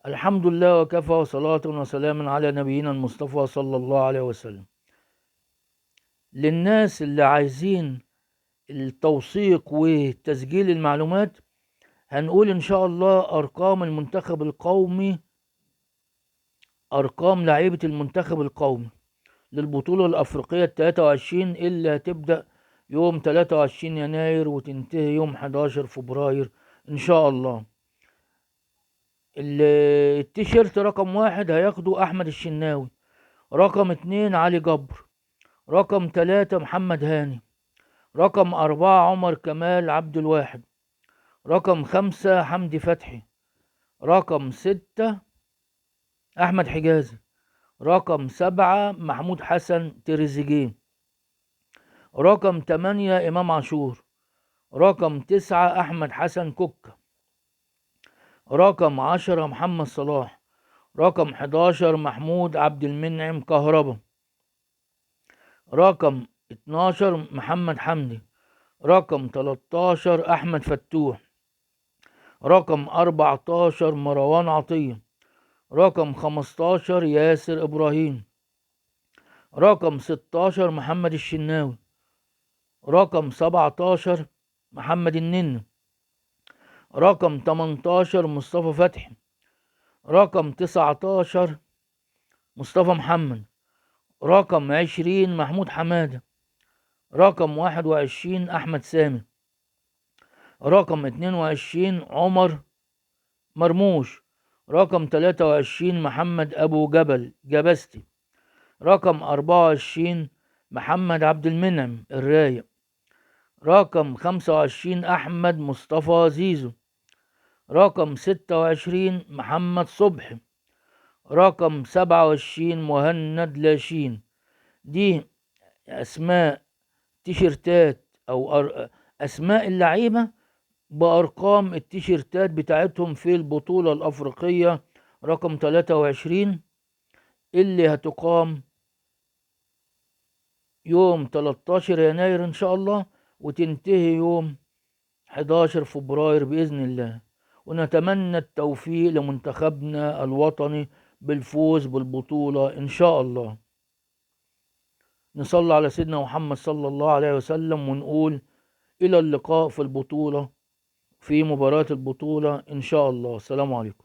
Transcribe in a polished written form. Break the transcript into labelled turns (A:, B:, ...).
A: الحمد لله وكفى، وصلاة وسلام على نبينا المصطفى صلى الله عليه وسلم. للناس اللي عايزين التوثيق وتسجيل المعلومات، هنقول إن شاء الله أرقام المنتخب القومي، أرقام لعيبة المنتخب القومي للبطولة الأفريقية 23 اللي هتبدأ يوم 23 يناير وتنتهي يوم 11 فبراير إن شاء الله. التيشيرت رقم 1 هياخده أحمد الشناوي، رقم 2 علي جبر، رقم 3 محمد هاني، رقم 4 عمر كمال عبد الواحد، رقم 5 حمدي فتحي، رقم 6 أحمد حجازي، رقم 7 محمود حسن تريزيجيه، رقم 8 إمام عاشور، رقم 9 أحمد حسن كوكا، رقم 10 محمد صلاح، رقم 11 محمود عبد المنعم كهربا، رقم 12 محمد حمدي، رقم 13 أحمد فتوح، رقم 14 مروان عطية، رقم 15 ياسر إبراهيم، رقم 16 محمد الشناوي، رقم 17 محمد النني، رقم 18 مصطفى فتحي، رقم 19 مصطفى محمد، رقم 20 محمود حمادة، رقم 21 أحمد سامي، رقم 22 عمر مرموش، رقم 23 محمد أبو جبل جبستي، رقم 24 محمد عبد المنعم الرايق، رقم 25 أحمد مصطفى زيزو، رقم 26 محمد صبحي، رقم 27 مهند لاشين. دي أسماء تيشيرتات أو أسماء اللعيبة بأرقام التيشيرتات بتاعتهم في البطولة الأفريقية رقم 23 اللي هتقام يوم 13 يناير إن شاء الله وتنتهي يوم 11 فبراير بإذن الله. ونتمنى التوفيق لمنتخبنا الوطني بالفوز بالبطولة إن شاء الله. نصلي على سيدنا محمد صلى الله عليه وسلم ونقول إلى اللقاء في البطولة، في مباراة البطولة إن شاء الله. السلام عليكم.